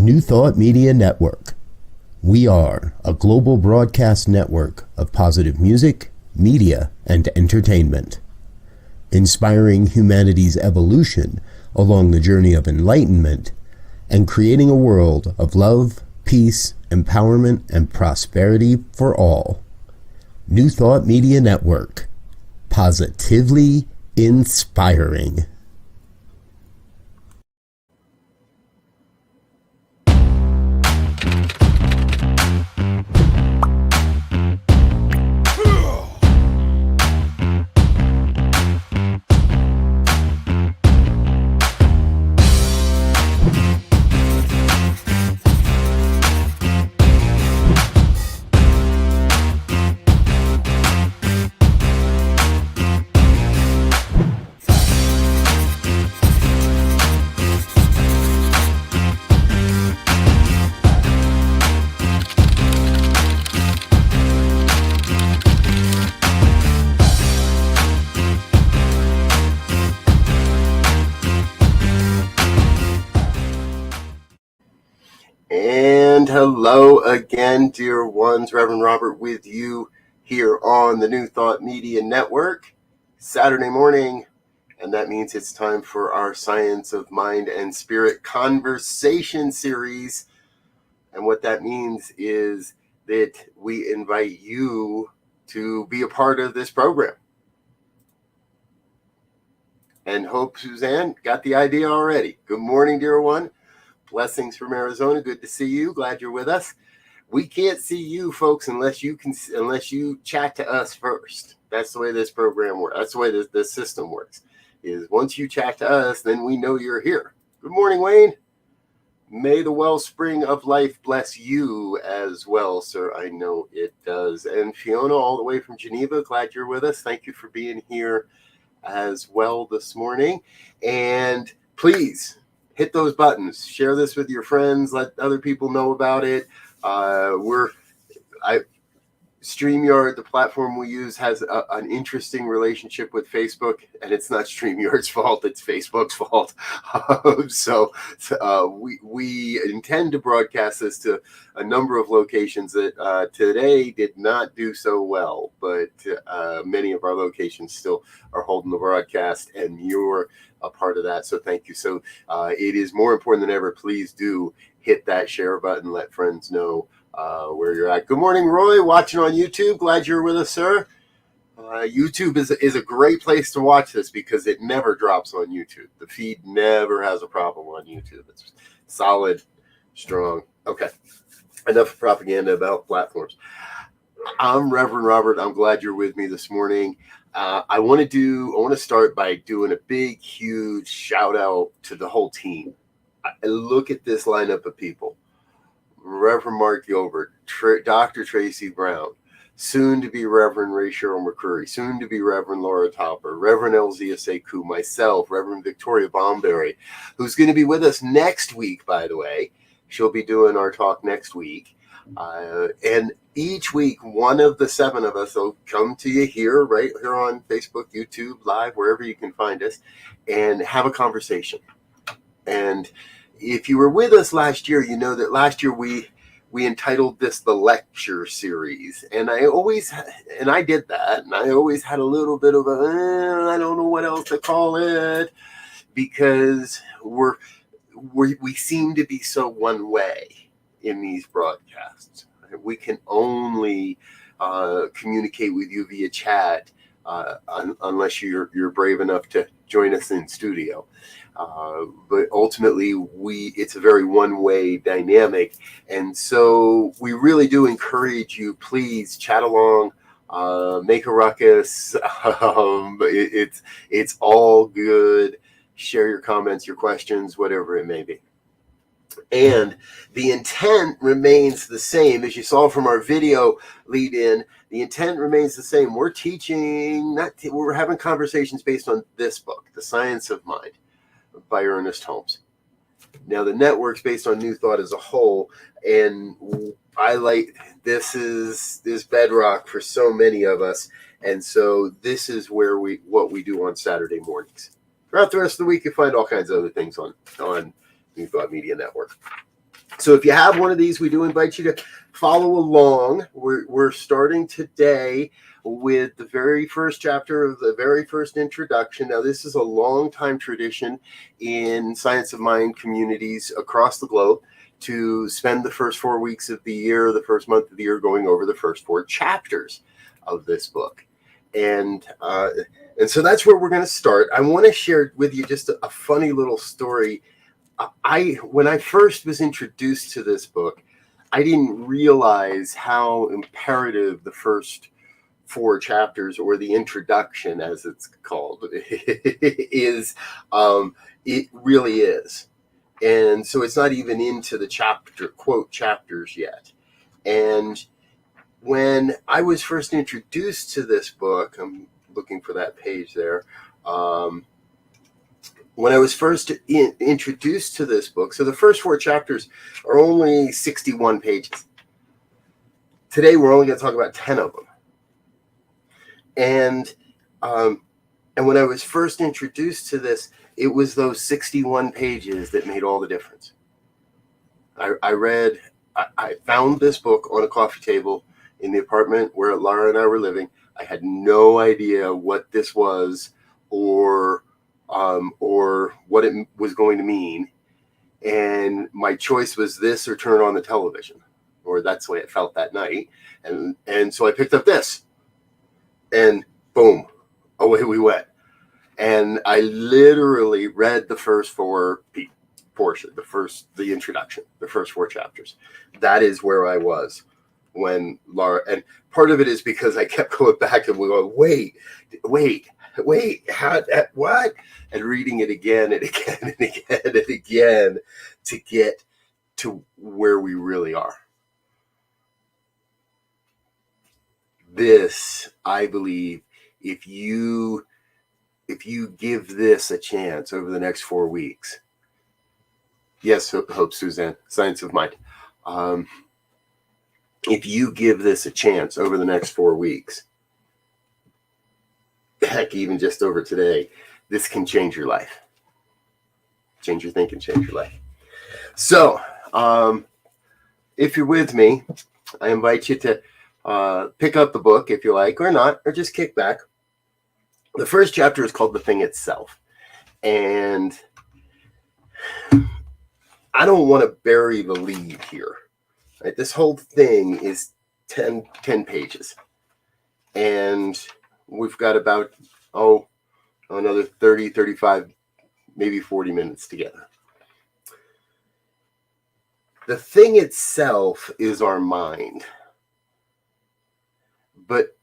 New Thought Media Network. We are a global broadcast network of positive music, media, and entertainment, inspiring humanity's evolution along the journey of enlightenment and creating a world of love, peace, empowerment, and prosperity for all. New Thought Media Network. Positively inspiring. And hello again, dear ones. Reverend Robert with you here on the New Thought Media Network, Saturday morning. And that means it's time for our Science of Mind and Spirit conversation series. And what that means is that we invite you to be a part of this program. And hope Suzanne got the idea already. Good morning, dear one. Blessings from Arizona. Good to see you. Glad you're with us. We can't see you folks unless you chat to us first. That's the way this program works. That's the way this system works. Is once you chat to us, then we know you're here. Good morning, Wayne. May the wellspring of life bless you as well, sir. I know it does. And Fiona, all the way from Geneva, glad you're with us. Thank you for being here as well this morning. And please hit those buttons. Share this with your friends. Let other people know about it. StreamYard, the platform we use, has an interesting relationship with Facebook, and it's not StreamYard's fault, it's Facebook's fault. We intend to broadcast this to a number of locations that today did not do so well, but many of our locations still are holding the broadcast, and you're a part of that, so thank you. So it is more important than ever. Please do hit that share button, let friends know where you're at. Good morning, Roy, watching on YouTube. Glad you're with us, sir. YouTube is a great place to watch this because it never drops on YouTube. The feed never has a problem on YouTube. It's solid, strong. Okay, enough propaganda about platforms. I'm Reverend Robert. I'm glad you're with me this morning. I want to start by doing a big, huge shout out to the whole team. Look at this lineup of people. Reverend Mark Gilbert, Dr. Tracy Brown, soon to be Reverend Ray Cheryl McCurry, soon to be Reverend Laura Topper, Reverend Elzia Sekou, myself, Reverend Victoria Bomberry, who's going to be with us next week, by the way. She'll be doing our talk next week. And each week, one of the seven of us will come to you here, right here on Facebook, YouTube, live, wherever you can find us, and have a conversation. And if you were with us last year, you know that last year we entitled this the lecture series, and I did that, and I always had a little bit of I don't know what else to call it, because we seem to be so one way in these broadcasts. We can only communicate with you via chat unless you're brave enough to join us in studio. But ultimately, it's a very one-way dynamic. And so we really do encourage you, please chat along, make a ruckus. It's all good. Share your comments, your questions, whatever it may be. And the intent remains the same. As you saw from our video lead in, the intent remains the same. We're we're having conversations based on this book, The Science of Mind, by Ernest Holmes. Now, the network's based on New Thought as a whole, and this is bedrock for so many of us, and so this is what we do on Saturday mornings. Throughout the rest of the week, you find all kinds of other things on New Thought Media Network. So if you have one of these, we do invite you to follow along. We're starting today with the very first chapter of the very first introduction. Now, this is a long time tradition in Science of Mind communities across the globe to spend the first 4 weeks of the year, the first month of the year, going over the first 4 chapters of this book. And so that's where we're going to start. I want to share with you just a funny little story. When I first was introduced to this book, I didn't realize how imperative the first 4 chapters, or the introduction as it's called, is. It really is. And so it's not even into the quote chapters yet. And when I was first introduced to this book, I'm looking for that page there. When I was first introduced to this book, so the first 4 chapters are only 61 pages. Today, we're only going to talk about 10 of them. And when I was first introduced to this, it was those 61 pages that made all the difference. I found this book on a coffee table in the apartment where Laura and I were living. I had no idea what this was or what it was going to mean. And my choice was this or turn on the television, or that's the way it felt that night. And so I picked up this, and boom, away we went. And I literally read the first 4 portion, the introduction, the first 4 chapters. That is where I was when Laura, and part of it is because I kept going back and we go, wait, what? And reading it again and again and again and again to get to where we really are. This, I believe, if you give this a chance over the next 4 weeks. Yes, Hope Suzanne, Science of Mind. If you give this a chance over the next 4 weeks, heck, even just over today, this can change your life. Change your thinking, change your life. So, if you're with me, I invite you to pick up the book if you like, or not, or just kick back. The first chapter is called The Thing Itself. And I don't want to bury the lead here. Right? This whole thing is 10 pages. And we've got about, another 30, 35, maybe 40 minutes together. The thing itself is our mind. But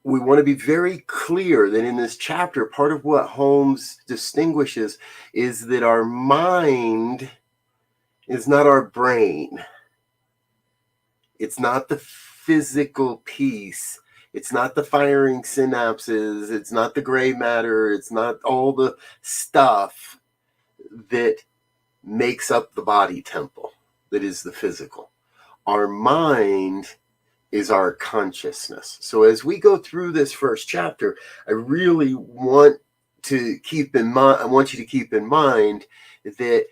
we want to be very clear that in this chapter, part of what Holmes distinguishes is that our mind is not our brain. It's not the physical piece. It's not the firing synapses. It's not the gray matter. It's not all the stuff that makes up the body temple that is the physical. Our mind is our consciousness. So as we go through this first chapter, I really want to keep in mind, I want you to keep in mind that,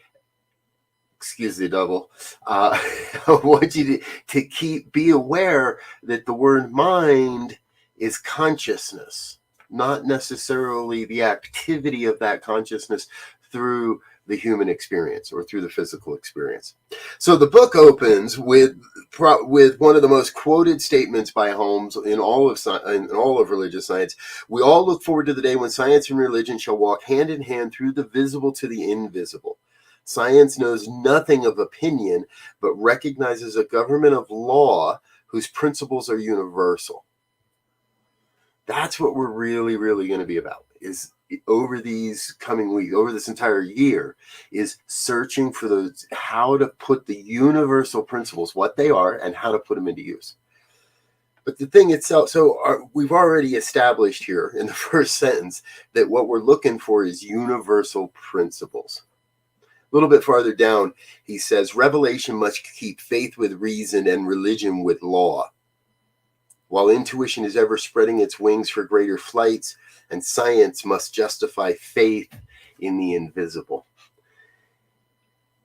excuse the double, I want you to be aware that the word mind is consciousness, not necessarily the activity of that consciousness through the human experience or through the physical experience. So the book opens with one of the most quoted statements by Holmes in all of religious science. We all look forward to the day when science and religion shall walk hand in hand through the visible to the invisible. Science knows nothing of opinion, but recognizes a government of law whose principles are universal. That's what we're really, really going to be about, is over these coming weeks, over this entire year, is searching for how to put the universal principles, what they are, and how to put them into use. But the thing itself, we've already established here in the first sentence that what we're looking for is universal principles. A little bit farther down, he says, revelation must keep faith with reason and religion with law. While intuition is ever spreading its wings for greater flights, and science must justify faith in the invisible.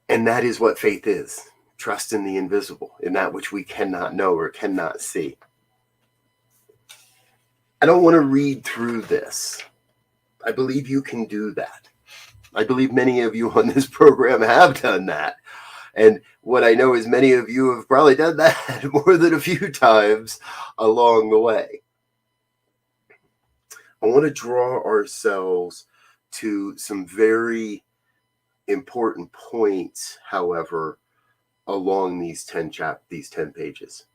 And that is what faith is. Trust in the invisible, in that which we cannot know or cannot see. I don't want to read through this. I believe you can do that. I believe many of you on this program have done that. And what I know is many of you have probably done that more than a few times along the way. I want to draw ourselves to some very important points, however, along these 10 pages.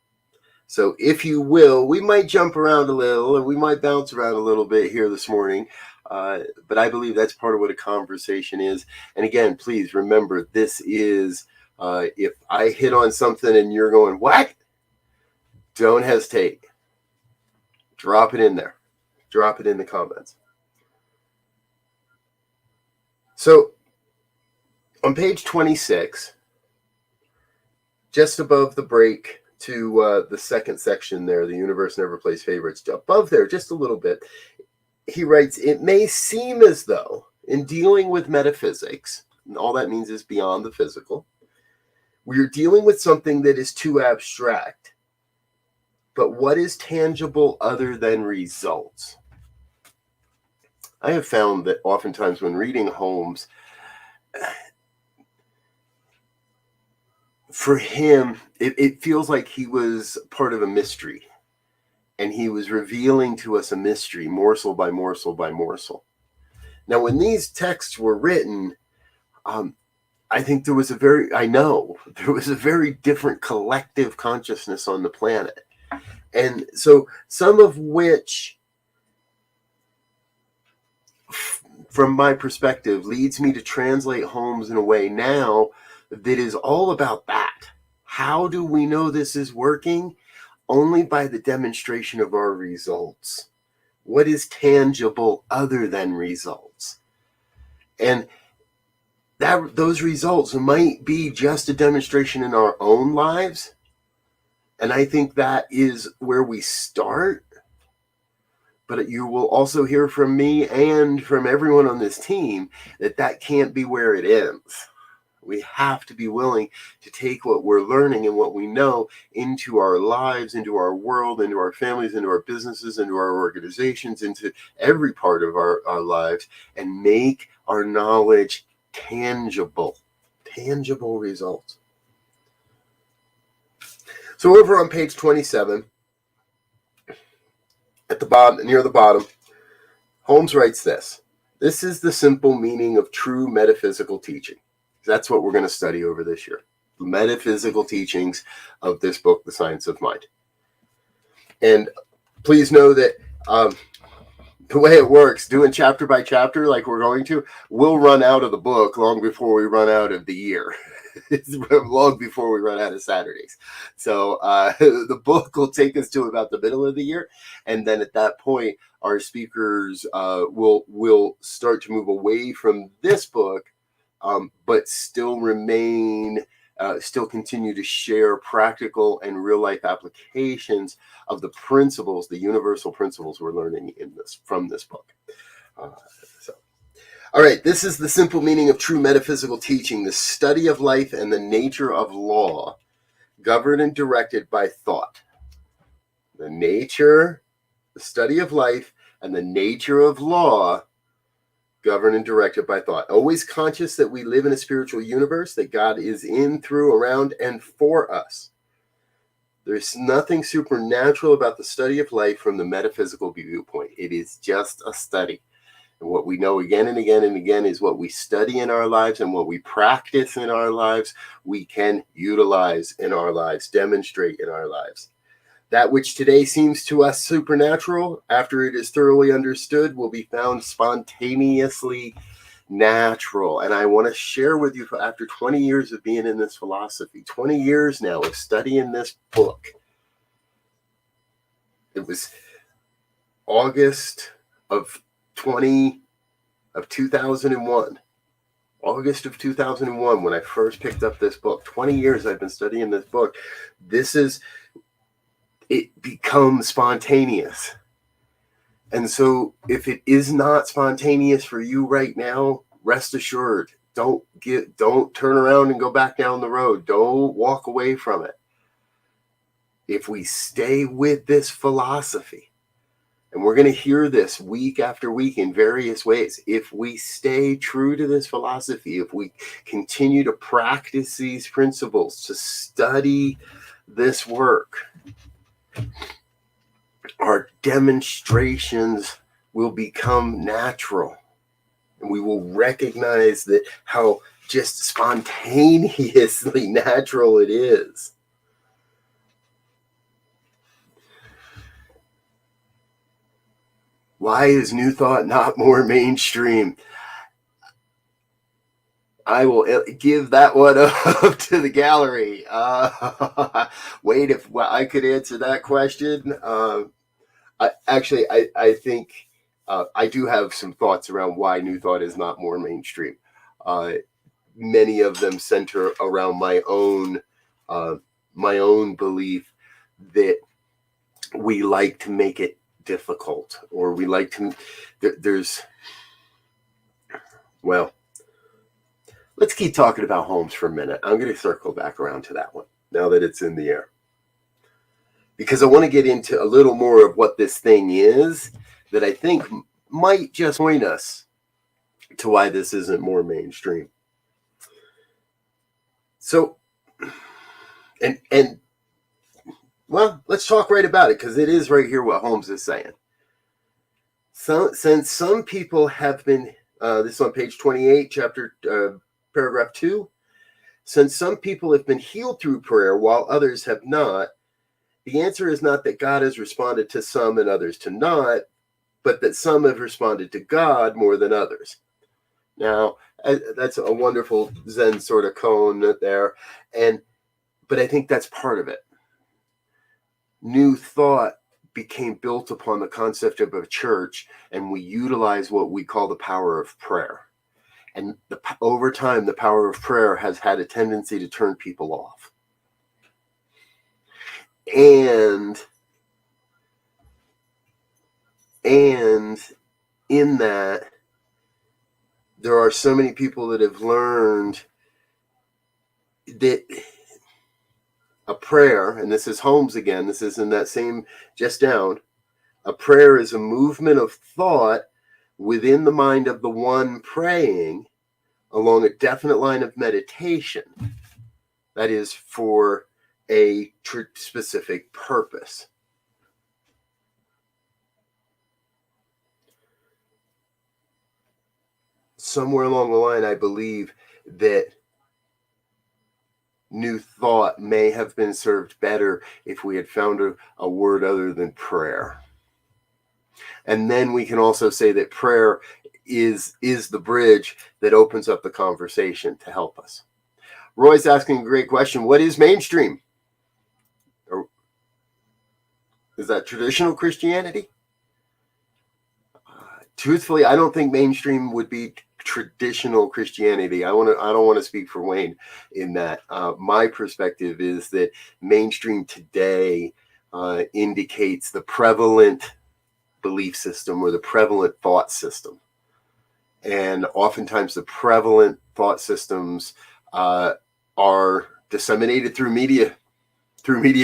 So if you will, we might jump around a little and we might bounce around a little bit here this morning. But I believe that's part of what a conversation is. And again, please remember, this is, if I hit on something and you're going, what? Don't hesitate. Drop it in there. Drop it in the comments. So on page 26, just above the break to the second section there, the universe never plays favorites, above there just a little bit, he writes, it may seem as though in dealing with metaphysics, and all that means is beyond the physical, we're dealing with something that is too abstract. But what is tangible other than results? I have found that oftentimes when reading Holmes, for him, it feels like he was part of a mystery. And he was revealing to us a mystery, morsel by morsel by morsel. Now, when these texts were written, I think there was a very different collective consciousness on the planet. And so some of which, from my perspective, leads me to translate Holmes in a way now that is all about that. How do we know this is working? Only by the demonstration of our results. What is tangible other than results? And those results might be just a demonstration in our own lives. And I think that is where we start. But you will also hear from me and from everyone on this team that can't be where it ends. We have to be willing to take what we're learning and what we know into our lives, into our world, into our families, into our businesses, into our organizations, into every part of our lives, and make our knowledge tangible results. So over on page 27, at the bottom, near the bottom, Holmes writes this. This is the simple meaning of true metaphysical teaching. That's what we're going to study over this year. The metaphysical teachings of this book, The Science of Mind. And please know that the way it works, doing chapter by chapter like we're going to, we'll run out of the book long before we run out of the year. It's long before we run out of Saturdays. So the book will take us to about the middle of the year. And then at that point, our speakers will start to move away from this book, but still continue to share practical and real life applications of the principles, the universal principles we're learning from this book. All right, this is the simple meaning of true metaphysical teaching, the study of life and the nature of law, governed and directed by thought. The study of life and the nature of law, governed and directed by thought. Always conscious that we live in a spiritual universe, that God is in, through, around, and for us. There's nothing supernatural about the study of life from the metaphysical viewpoint. It is just a study. And what we know again and again and again is what we study in our lives and what we practice in our lives, we can utilize in our lives, demonstrate in our lives. That which today seems to us supernatural, after it is thoroughly understood, will be found spontaneously natural. And I want to share with you, after 20 years of being in this philosophy, 20 years now of studying this book, it was August of 2001. August of 2001, when I first picked up this book. 20 years I've been studying this book. It becomes spontaneous. And so if it is not spontaneous for you right now, rest assured, don't turn around and go back down the road. Don't walk away from it. If we stay with this philosophy, and we're going to hear this week after week in various ways, if we stay true to this philosophy, if we continue to practice these principles, to study this work, our demonstrations will become natural. And we will recognize that how just spontaneously natural it is. Why is New Thought not more mainstream? I will give that one up to the gallery. Wait, if I could answer that question. I think I do have some thoughts around why New Thought is not more mainstream. Many of them center around my own belief that we like to make it difficult, or we like to. Let's keep talking about homes for a minute. I'm going to circle back around to that one now that it's in the air, because I want to get into a little more of what this thing is that I think might just point us to why this isn't more mainstream. So, well, let's talk right about it, because it is right here what Holmes is saying. So, since some people have been, this is on page 28, paragraph 2, since some people have been healed through prayer while others have not, the answer is not that God has responded to some and others to not, but that some have responded to God more than others. Now, that's a wonderful Zen sort of cone there, but I think that's part of it. New Thought became built upon the concept of a church, and we utilize what we call the power of prayer. And over time, the power of prayer has had a tendency to turn people off. And in that, there are so many people that have learned that a prayer, and this is Holmes again, this is in that same just down, a prayer is a movement of thought within the mind of the one praying along a definite line of meditation. That is for a specific purpose. Somewhere along the line, I believe that New Thought may have been served better if we had found a word other than prayer. And then we can also say that prayer is the bridge that opens up the conversation to help us. Roy's asking a great question. What is mainstream? Or is that traditional Christianity? Truthfully, I don't think mainstream would be traditional Christianity. I don't want to speak for Wayne in that. My perspective is that mainstream today indicates the prevalent belief system or the prevalent thought system. And oftentimes the prevalent thought systems are disseminated through media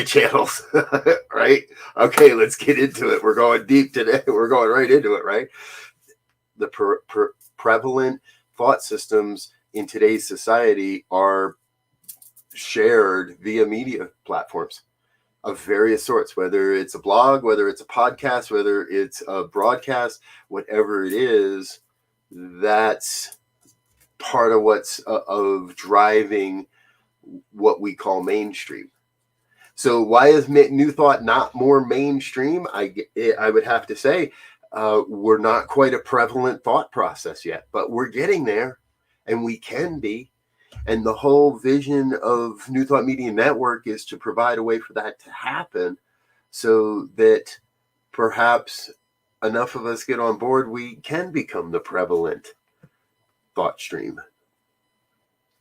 channels, right? Okay, let's get into it. We're going deep today. We're going right into it, right? The prevalent thought systems in today's society are shared via media platforms of various sorts, whether it's a blog, whether it's a podcast, whether it's a broadcast, whatever it is. That's part of what's of driving what we call mainstream. So why is New Thought not more mainstream? I would have to say we're not quite a prevalent thought process yet, but we're getting there, and we can be. And the whole vision of New Thought Media Network is to provide a way for that to happen, so that perhaps enough of us get on board, we can become the prevalent thought stream.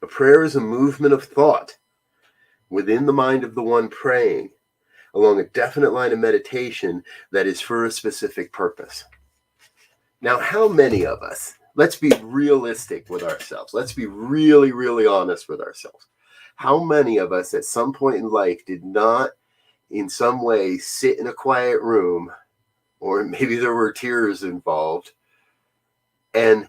A prayer is a movement of thought within the mind of the one praying along a definite line of meditation that is for a specific purpose. Now, how many of us let's be realistic with ourselves. Let's be really, really honest with ourselves. How many of us at some point in life did not in some way sit in a quiet room, or maybe there were tears involved, and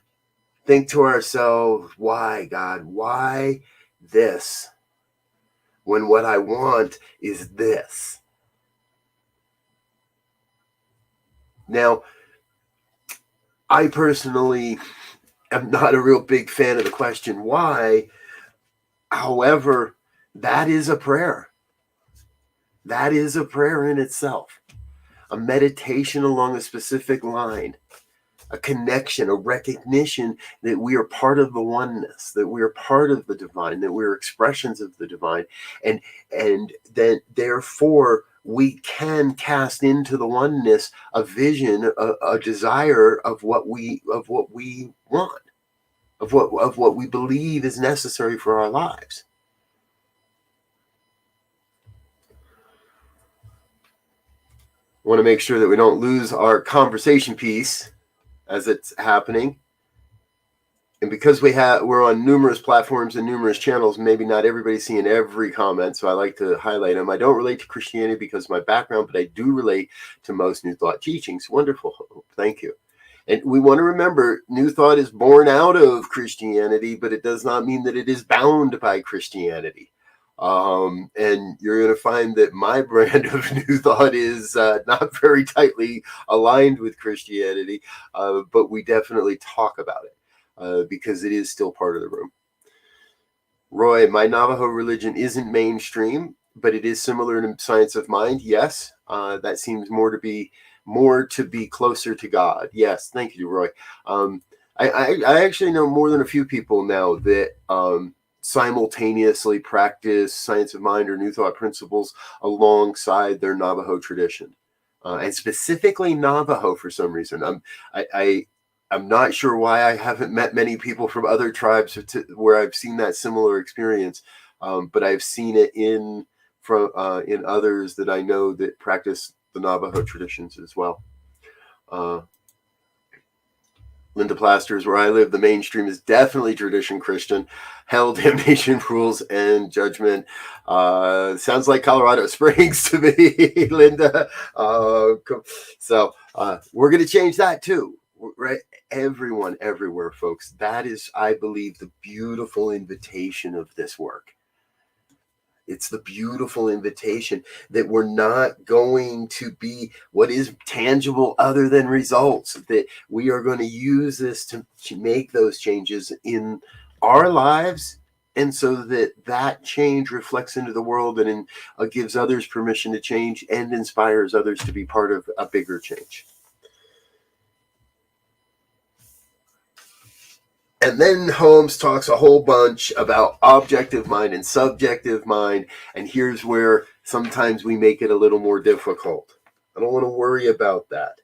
think to ourselves, why, God, why this? When what I want is this. Now, I personally am not a real big fan of the question why. However, that is a prayer. That is a prayer in itself. A meditation along a specific line, a connection, a recognition that we are part of the oneness, that we are part of the divine, that we're expressions of the divine, and that therefore we can cast into the oneness a vision, a desire of what we want, of what we believe is necessary for our lives. I want to make sure that we don't lose our conversation piece as it's happening. And because we're on numerous platforms and numerous channels, maybe not everybody's seeing every comment, so I like to highlight them. I don't relate to Christianity because of my background, but I do relate to most New Thought teachings. Wonderful. Thank you. And we want to remember, New Thought is born out of Christianity, but it does not mean that it is bound by Christianity. And you're going to find that my brand of New Thought is not very tightly aligned with Christianity, but we definitely talk about it because it is still part of the room. Roy, my Navajo religion isn't mainstream, but it is similar to Science of Mind. Yes, that seems more to be closer to God. Yes, thank you, Roy. I actually know more than a few people now that simultaneously practice Science of Mind or New Thought principles alongside their Navajo tradition, and specifically Navajo for some reason. I'm not sure why I haven't met many people from other tribes where I've seen that similar experience, but I've seen it in others that I know that practice the Navajo traditions as well. Linda Plasters, where I live, the mainstream is definitely tradition Christian. Hell, damnation, rules, and judgment. Sounds like Colorado Springs to me, Linda. So we're going to change that too, right? Everyone, everywhere, folks. That is, I believe, the beautiful invitation of this work. It's the beautiful invitation that we're not going to be what is tangible other than results, that we are going to use this to make those changes in our lives, and so that change reflects into the world and gives others permission to change and inspires others to be part of a bigger change. And then Holmes talks a whole bunch about objective mind and subjective mind. And here's where sometimes we make it a little more difficult. I don't want to worry about that.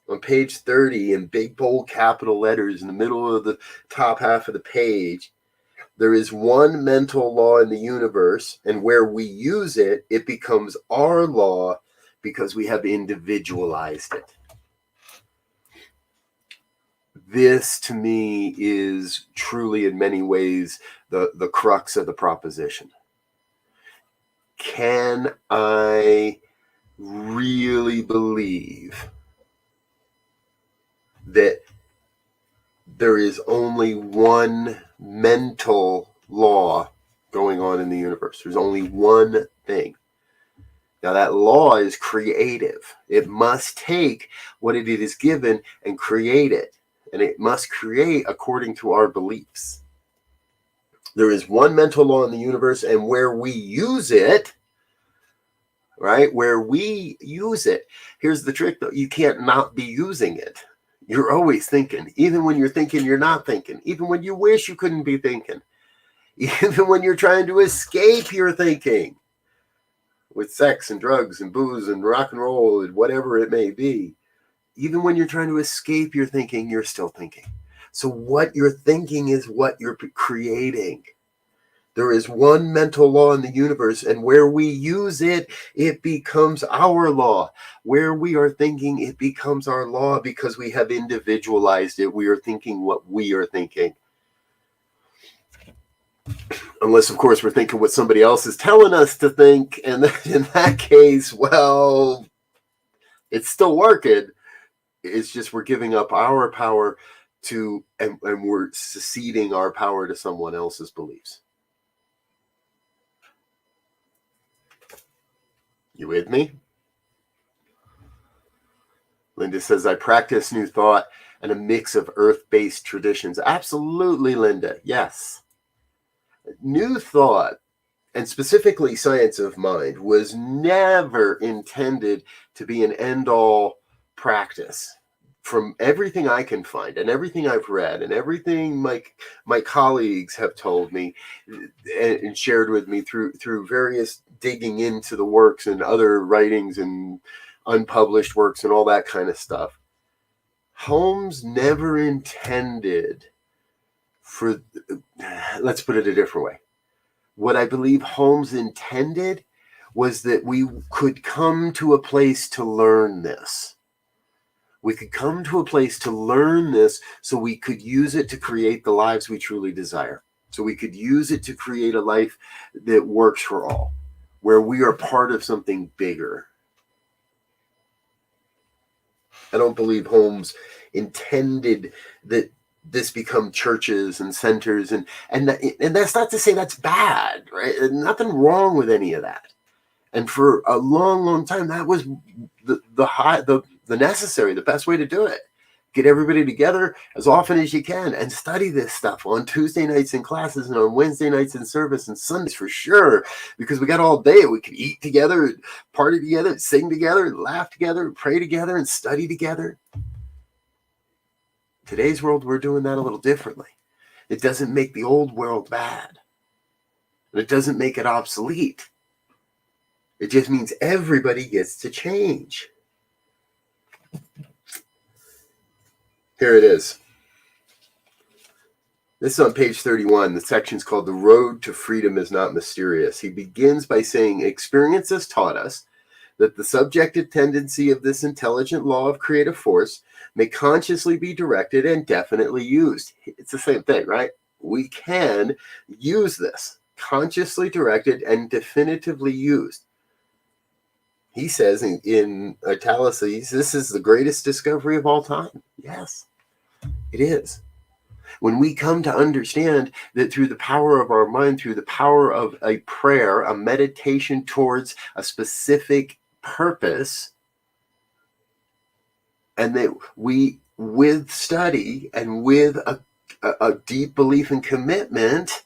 On page 30, in big, bold, capital letters in the middle of the top half of the page, there is one mental law in the universe. And where we use it, it becomes our law because we have individualized it. This, to me, is truly, in many ways, the crux of the proposition. Can I really believe that there is only one mental law going on in the universe? There's only one thing. Now, that law is creative. It must take what it is given and create it. And it must create according to our beliefs. There is one mental law in the universe, and where we use it, right? Where we use it, here's the trick though, you can't not be using it. You're always thinking. Even when you're thinking, you're not thinking. Even when you wish you couldn't be thinking. Even when you're trying to escape your thinking with sex and drugs and booze and rock and roll and whatever it may be. Even when you're trying to escape your thinking, you're still thinking. So what you're thinking is what you're creating. There is one mental law in the universe, and where we use it, it becomes our law. Where we are thinking, it becomes our law because we have individualized it. We are thinking what we are thinking. Unless, of course, we're thinking what somebody else is telling us to think. And in that case, well, it's still working. It's just we're giving up our power to, and we're ceding our power to someone else's beliefs. You with me? Linda says, I practice New Thought and a mix of earth-based traditions. Absolutely, Linda. Yes. New Thought, and specifically Science of Mind, was never intended to be an end-all practice. From everything I can find and everything I've read and everything my colleagues have told me and shared with me through various digging into the works and other writings and unpublished works and all that kind of stuff, Holmes never intended for, let's put it a different way. What I believe Holmes intended was that we could come to a place to learn this. We could come to a place to learn this so we could use it to create the lives we truly desire. So we could use it to create a life that works for all, where we are part of something bigger. I don't believe Holmes intended that this become churches and centers, and that's not to say that's bad, right? Nothing wrong with any of that. And for a long, long time, that was the necessary, the best way to do it. Get everybody together as often as you can and study this stuff on Tuesday nights in classes and on Wednesday nights in service and Sundays for sure, because we got all day. We could eat together, party together, sing together, laugh together, pray together, and study together. Today's world, we're doing that a little differently. It doesn't make the old world bad, and it doesn't make it obsolete. It just means everybody gets to change. Here it is. This is on page 31. The section's called The Road to Freedom is Not Mysterious. He begins by saying, experience has taught us that the subjective tendency of this intelligent law of creative force may consciously be directed and definitely used. It's the same thing, right? We can use this, consciously directed and definitively used. He says in italics, this is the greatest discovery of all time. Yes, it is. When we come to understand that through the power of our mind, through the power of a prayer, a meditation towards a specific purpose, and that we, with study and with a deep belief and commitment,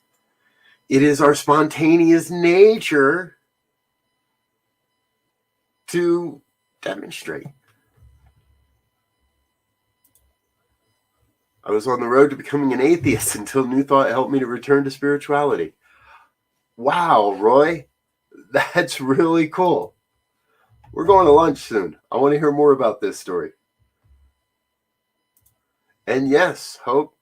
it is our spontaneous nature to demonstrate. I was on the road to becoming an atheist until New Thought helped me to return to spirituality. Wow, Roy, that's really cool. We're going to lunch soon. I want to hear more about this story. And yes, Hope,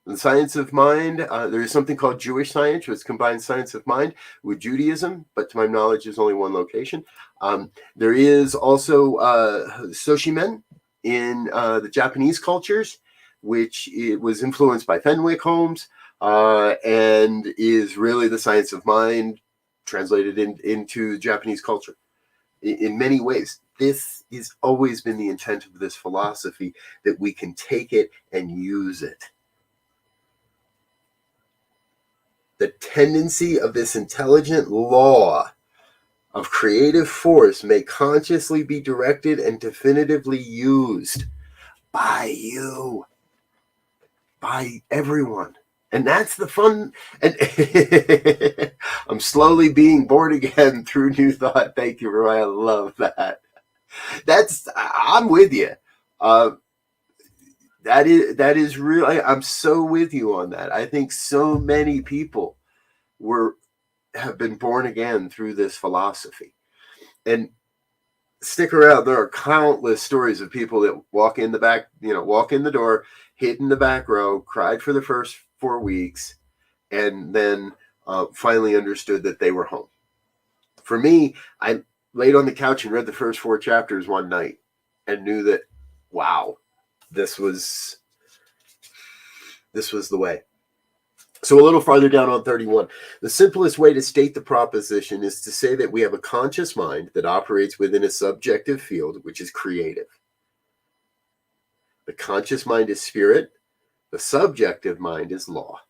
the Science of Mind, there is something called Jewish science, which combines Science of Mind with Judaism, but to my knowledge, there's only one location. There is also Soshimen in the Japanese cultures, which it was influenced by Fenwick Holmes, and is really the Science of Mind translated into Japanese culture. In many ways, this has always been the intent of this philosophy, that we can take it and use it. The tendency of this intelligent law of creative force may consciously be directed and definitively used by you, by everyone. And that's the fun. And I'm slowly being born again through New Thought. Thank you, Roy. I love that. I'm with you. That is really, I'm so with you on that. I think so many people have been born again through this philosophy. And stick around. There are countless stories of people that walk in the door, hid in the back row, cried for the first 4 weeks, and then finally understood that they were home. For me, I laid on the couch and read the first 4 chapters one night and knew that, wow, this was the way. So a little farther down on 31, the simplest way to state the proposition is to say that we have a conscious mind that operates within a subjective field, which is creative. The conscious mind is spirit. The subjective mind is law.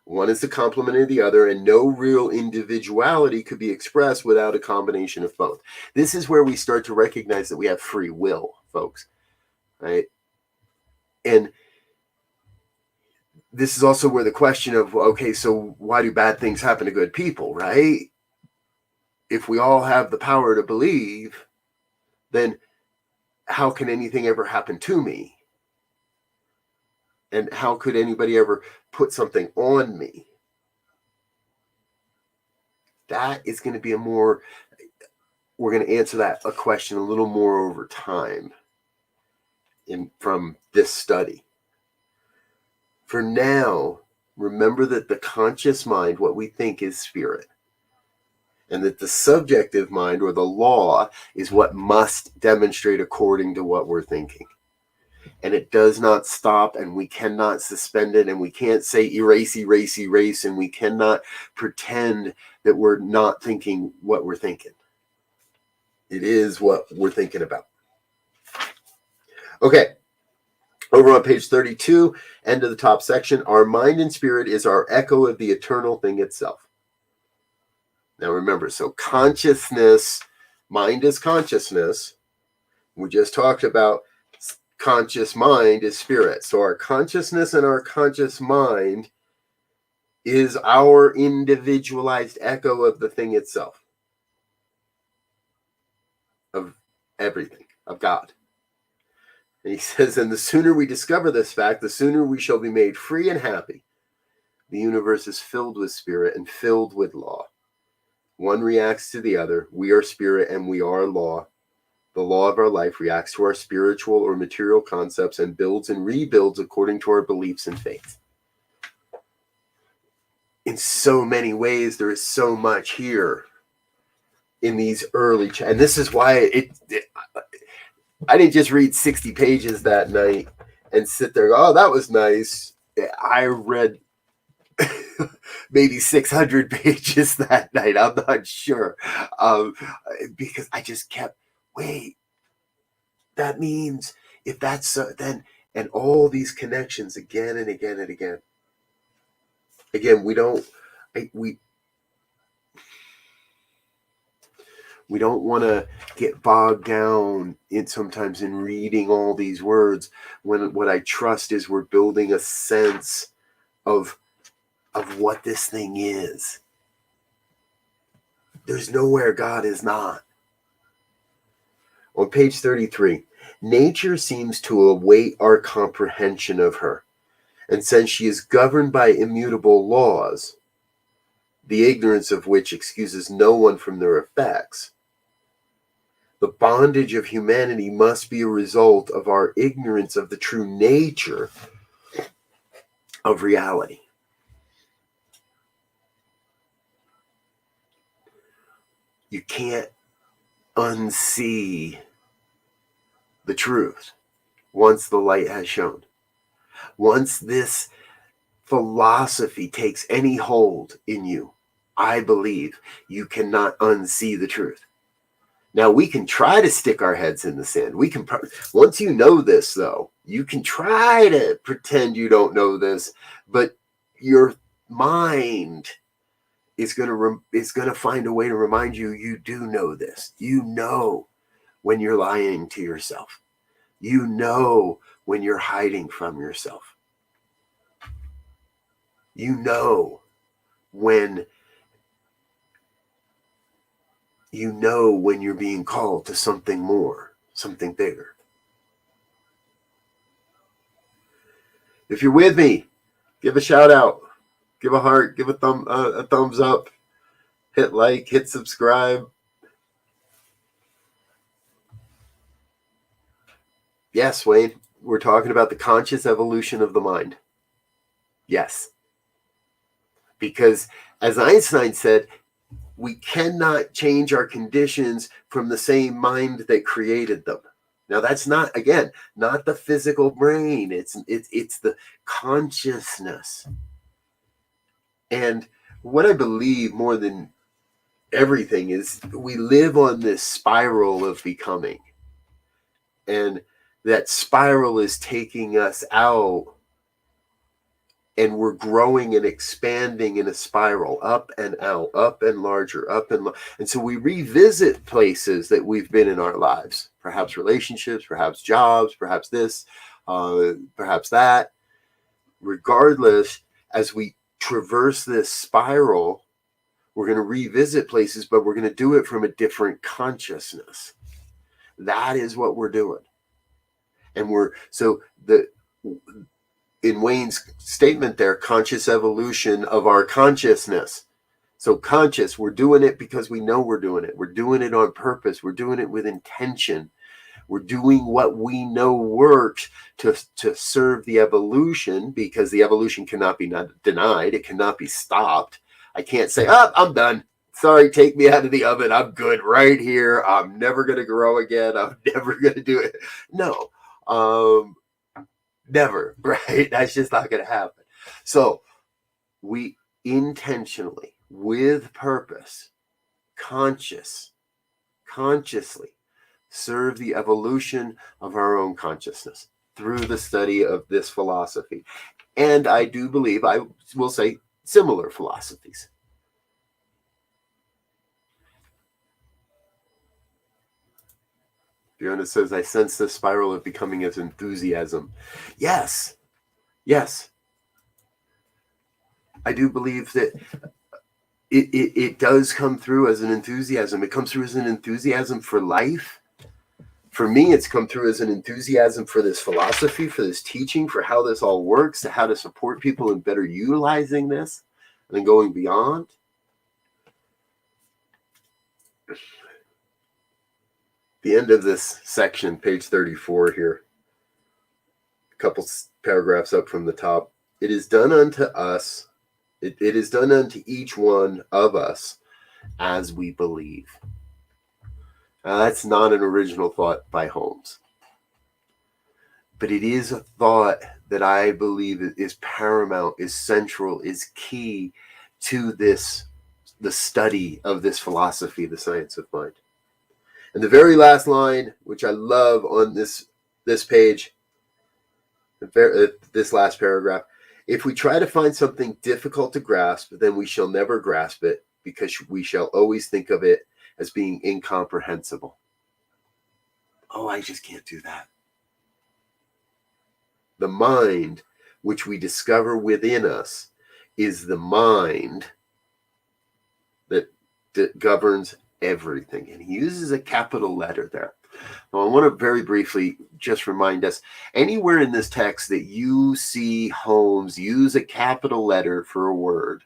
One is the complement of the other, and no real individuality could be expressed without a combination of both. This is where we start to recognize that we have free will, folks, right? And this is also where the question of, okay, so why do bad things happen to good people, right? If we all have the power to believe, then how can anything ever happen to me? And how could anybody ever put something on me? That is going to be we're going to answer a question a little more over time from this study. For now, remember that the conscious mind, what we think, is spirit. And that the subjective mind, or the law, is what must demonstrate according to what we're thinking. And it does not stop, and we cannot suspend it, and we can't say erase, erase, erase, and we cannot pretend that we're not thinking what we're thinking. It is what we're thinking about. Okay. Over on page 32, end of the top section, our mind and spirit is our echo of the eternal thing itself. Now remember, so consciousness, mind is consciousness. We just talked about conscious mind is spirit. So our consciousness and our conscious mind is our individualized echo of the thing itself, of everything, of God. And he says, and the sooner we discover this fact, the sooner we shall be made free and happy. The universe is filled with spirit and filled with law. One reacts to the other. We are spirit and we are law. The law of our life reacts to our spiritual or material concepts and builds and rebuilds according to our beliefs and faith. In so many ways, there is so much here in these early, and this is why I didn't just read 60 pages that night and sit there and go, oh, that was nice. I read maybe 600 pages that night. I'm not sure. Because I just kept, wait, that means if that's then, and all these connections again and again and again. Again, we don't want to get bogged down sometimes in reading all these words, when what I trust is we're building a sense of what this thing is. There's nowhere God is not. On page 33, nature seems to await our comprehension of her, and since she is governed by immutable laws, the ignorance of which excuses no one from their effects, the bondage of humanity must be a result of our ignorance of the true nature of reality. You can't unsee the truth once the light has shone. Once this philosophy takes any hold in you, I believe you cannot unsee the truth. Now, we can try to stick our heads in the sand. We can, once you know this, though, you can try to pretend you don't know this, but your mind is going to find a way to remind you you do know this. You know when you're lying to yourself. You know when you're hiding from yourself. You know when you're being called to something more, something bigger. If you're with me, give a shout out, give a heart, give a thumbs up, hit like, hit subscribe. Yes, Wayne, we're talking about the conscious evolution of the mind. Yes. Because as Einstein said, we cannot change our conditions from the same mind that created them. Now that's not, again, not the physical brain. It's the consciousness. And what I believe more than everything is we live on this spiral of becoming. And that spiral is taking us out, and we're growing and expanding in a spiral, up and out, up and larger, and so we revisit places that we've been in our lives, perhaps relationships, perhaps jobs, perhaps this, perhaps that. Regardless, as we traverse this spiral, we're going to revisit places, but we're going to do it from a different consciousness. That is what we're doing. And in Wayne's statement there, conscious evolution of our consciousness. So conscious, we're doing it because we know we're doing it. We're doing it on purpose. We're doing it with intention. We're doing what we know works to serve the evolution, because the evolution cannot be denied. It cannot be stopped. I can't say, I'm done. Sorry, take me out of the oven. I'm good right here. I'm never going to grow again. I'm never going to do it. No. Never, right? That's just not going to happen. So we intentionally, with purpose, consciously serve the evolution of our own consciousness through the study of this philosophy. And I do believe, I will say, similar philosophies. Fiona says, I sense the spiral of becoming as enthusiasm. Yes. I do believe that it does come through as an enthusiasm. It comes through as an enthusiasm for life. For me, it's come through as an enthusiasm for this philosophy, for this teaching, for how this all works, to how to support people in better utilizing this and then going beyond. The end of this section, page 34 here, a couple paragraphs up from the top. It is done unto us, it is done unto each one of us as we believe. Now, that's not an original thought by Holmes, but it is a thought that I believe is paramount, is central, is key to this, the study of this philosophy, the science of mind. And the very last line, which I love on this page, this last paragraph, if we try to find something difficult to grasp, then we shall never grasp it, because we shall always think of it as being incomprehensible. Oh, I just can't do that. The mind, which we discover within us, is the mind that governs everything. And he uses a capital letter there. Now, I want to very briefly just remind us, anywhere in this text that you see Holmes use a capital letter for a word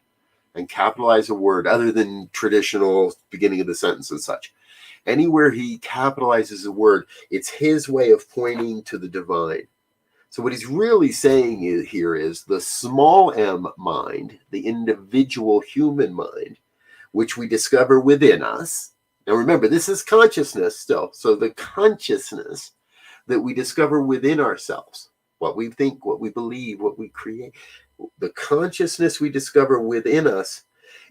and capitalize a word other than traditional beginning of the sentence and such, anywhere he capitalizes a word, it's his way of pointing to the divine. So what he's really saying here is the small m mind, the individual human mind, which we discover within us. Now remember, this is consciousness still. So the consciousness that we discover within ourselves, what we think, what we believe, what we create, the consciousness we discover within us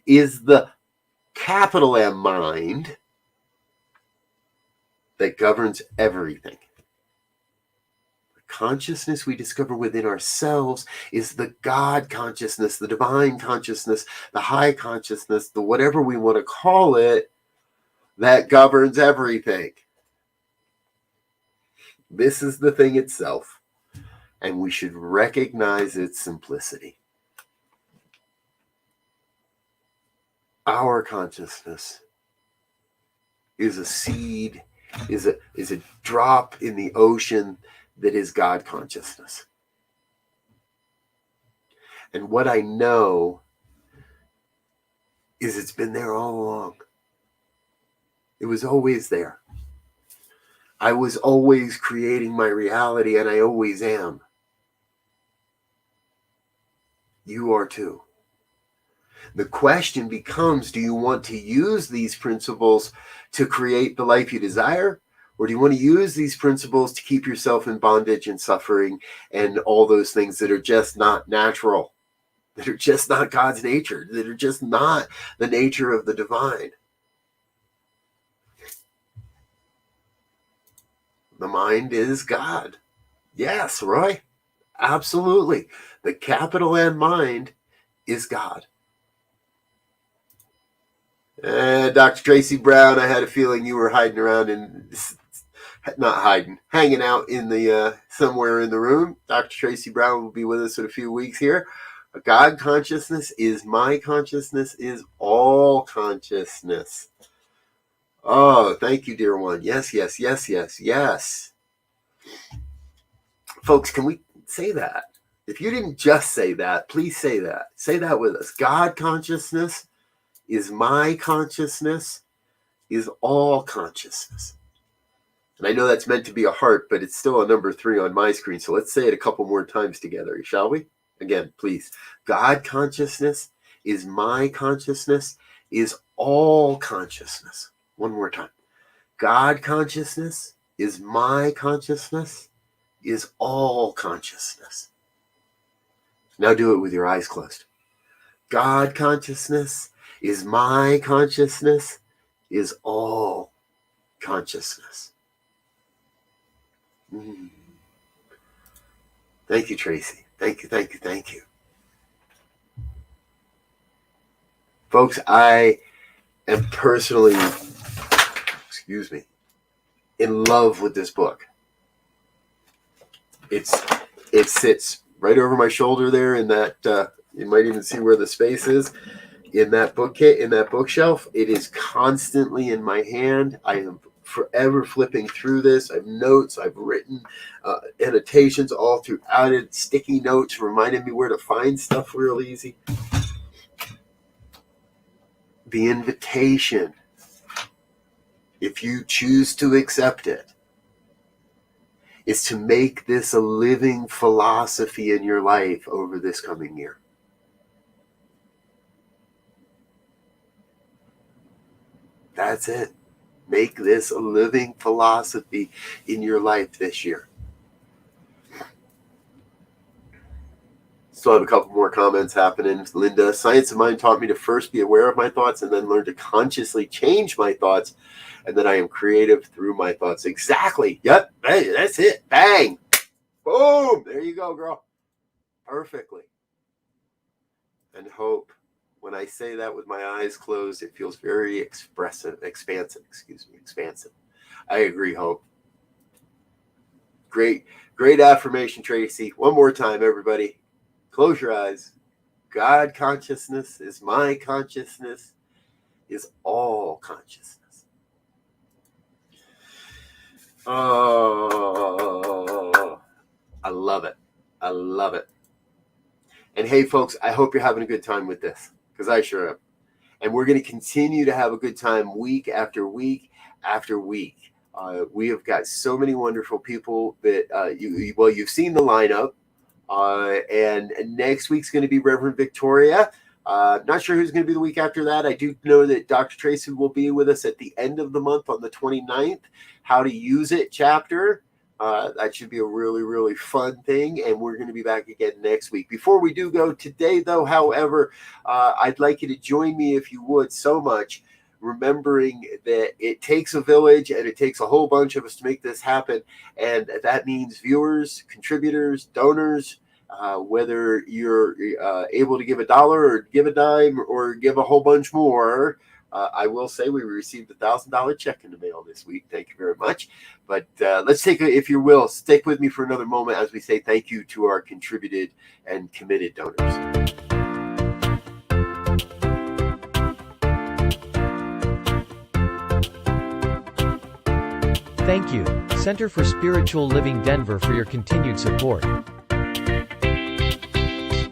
is the capital M mind that governs everything. The consciousness we discover within ourselves is the God consciousness, the divine consciousness, the high consciousness, the whatever we want to call it, that governs everything. This is the thing itself, and we should recognize its simplicity. Our consciousness is a seed, is a drop in the ocean that is God consciousness. And what I know is it's been there all along. It was always there. I was always creating my reality, and I always am. You are too. The question becomes, do you want to use these principles to create the life you desire? Or do you want to use these principles to keep yourself in bondage and suffering and all those things that are just not natural, that are just not God's nature, that are just not the nature of the divine? The mind is God. Yes, Roy, absolutely. The capital M mind is God. Dr. Tracy Brown, I had a feeling you were hiding around in, not hiding, hanging out in the somewhere in the room. Dr. Tracy Brown will be with us in a few weeks here. God consciousness is my consciousness, is all consciousness. Oh, thank you, dear one. Yes, yes, yes, yes, yes. Folks, can we say that? If you didn't just say that, please say that. Say that with us. God consciousness is my consciousness, is all consciousness. And I know that's meant to be a heart, but it's still a number 3 on my screen. So let's say it a couple more times together, shall we? Again, please. God consciousness is my consciousness, is all consciousness. One more time. God consciousness is my consciousness, is all consciousness. Now do it with your eyes closed. God consciousness is my consciousness, is all consciousness. Thank you, Tracy. Thank you, thank you, thank you. Folks, I am personally, in love with this book. It sits right over my shoulder there in that, you might even see where the space is, in that bookshelf. It is constantly in my hand. I am forever flipping through this. I have notes. I've written annotations all throughout it. Sticky notes reminding me where to find stuff real easy. The invitation, if you choose to accept it, is to make this a living philosophy in your life over this coming year. That's it. Make this a living philosophy in your life this year. Still have a couple more comments happening. Linda, science of mind taught me to first be aware of my thoughts and then learn to consciously change my thoughts, and then I am creative through my thoughts. Exactly. Yep. Hey, that's it. Bang. Boom. There you go, girl. Perfectly. And hope. When I say that with my eyes closed, it feels very expansive. I agree, Hope. Great affirmation, Tracy. One more time, everybody. Close your eyes. God consciousness is my consciousness, is all consciousness. Oh, I love it. I love it. And hey, folks, I hope you're having a good time with this, because I sure am. And we're going to continue to have a good time week after week after week. We have got so many wonderful people that you've seen the lineup. And next week's going to be Reverend Victoria. Not sure who's going to be the week after that. I do know that Dr. Tracy will be with us at the end of the month on the 29th. How to Use It chapter. That should be a really, really fun thing. And we're going to be back again next week. Before we do go today, though, however, I'd like you to join me, if you would, so much, remembering that it takes a village and it takes a whole bunch of us to make this happen. And that means viewers, contributors, donors, whether you're able to give $1 or give a dime or give a whole bunch more. I will say we received a $1,000 check in the mail this week. Thank you very much. But let's take if you will, stick with me for another moment as we say thank you to our contributed and committed donors. Thank you, Center for Spiritual Living Denver, for your continued support.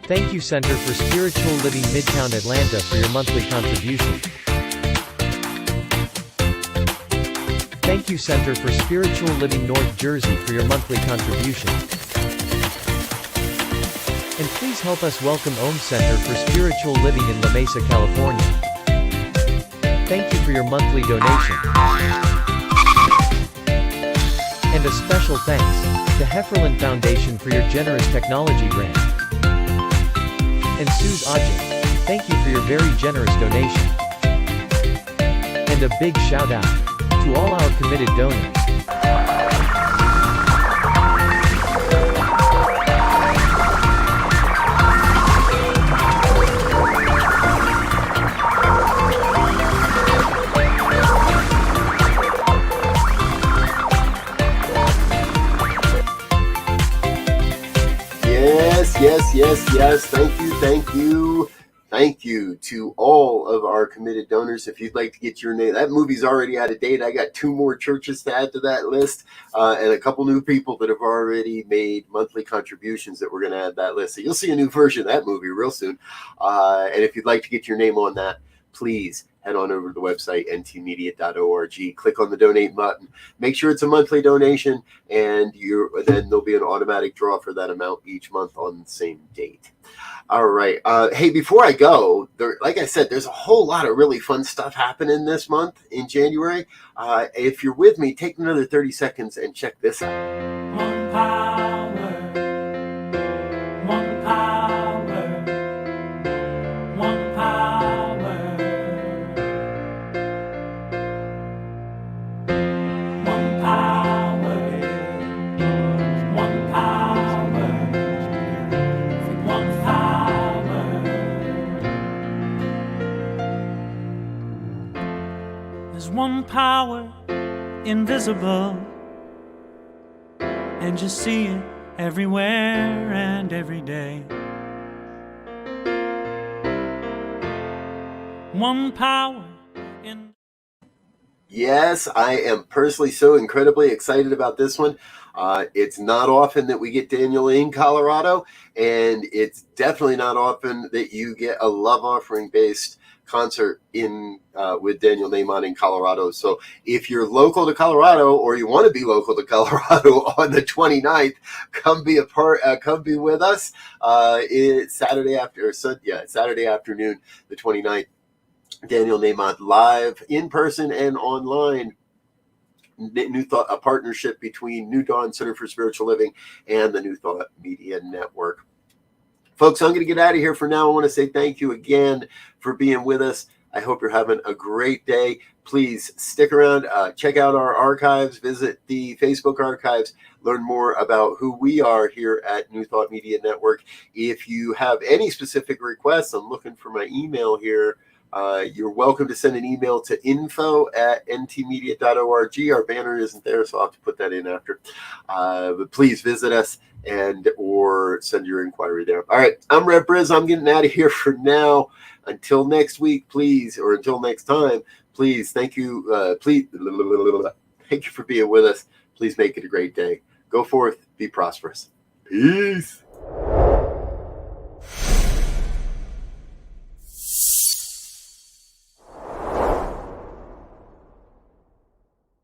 Thank you, Center for Spiritual Living Midtown Atlanta, for your monthly contribution. Thank you, Center for Spiritual Living North Jersey, for your monthly contribution. And please help us welcome Om Center for Spiritual Living in La Mesa, California. Thank you for your monthly donation. And a special thanks to Hefferland Foundation for your generous technology grant. And Suze Ajit, thank you for your very generous donation. And a big shout out to all our committed donors. Yes. Thank you to all of our committed donors. If you'd like to get your name, that movie's already out of date. I got 2 more churches to add to that list, and a couple new people that have already made monthly contributions that we're going to add to that list. So you'll see a new version of that movie real soon. And if you'd like to get your name on that, please head on over to the website, ntmedia.org. Click on the donate button. Make sure it's a monthly donation, and then there'll be an automatic draw for that amount each month on the same date. All right. Hey, before I go, like I said, there's a whole lot of really fun stuff happening this month in January. If you're with me, take another 30 seconds and check this out. One power, one power, one power, one power, one power, one power. There's one power invisible, and you see it everywhere and every day. One power in... Yes, I am personally so incredibly excited about this one. It's not often that we get Daniel in Colorado, and it's definitely not often that you get a love offering based concert in with Daniel Nahmon in Colorado. So if you're local to Colorado, or you want to be local to Colorado on the 29th, come be with us. It's Saturday afternoon, the 29th. Daniel Nahmon live in person and online. New Thought, a partnership between New Dawn Center for Spiritual Living and the New Thought Media Network. Folks, I'm going to get out of here for now. I want to say thank you again for being with us. I hope you're having a great day. Please stick around, check out our archives, visit the Facebook archives, learn more about who we are here at New Thought Media Network. If you have any specific requests, I'm looking for my email here. You're welcome to send an email to info@ntmedia.org. Our banner isn't there, so I'll have to put that in after. But please visit us or send your inquiry there. All right, I'm Rev Briz. I'm getting out of here for now. Until next week, please, or until next time, please, thank you. Thank you for being with us. Please make it a great day. Go forth, be prosperous. Peace.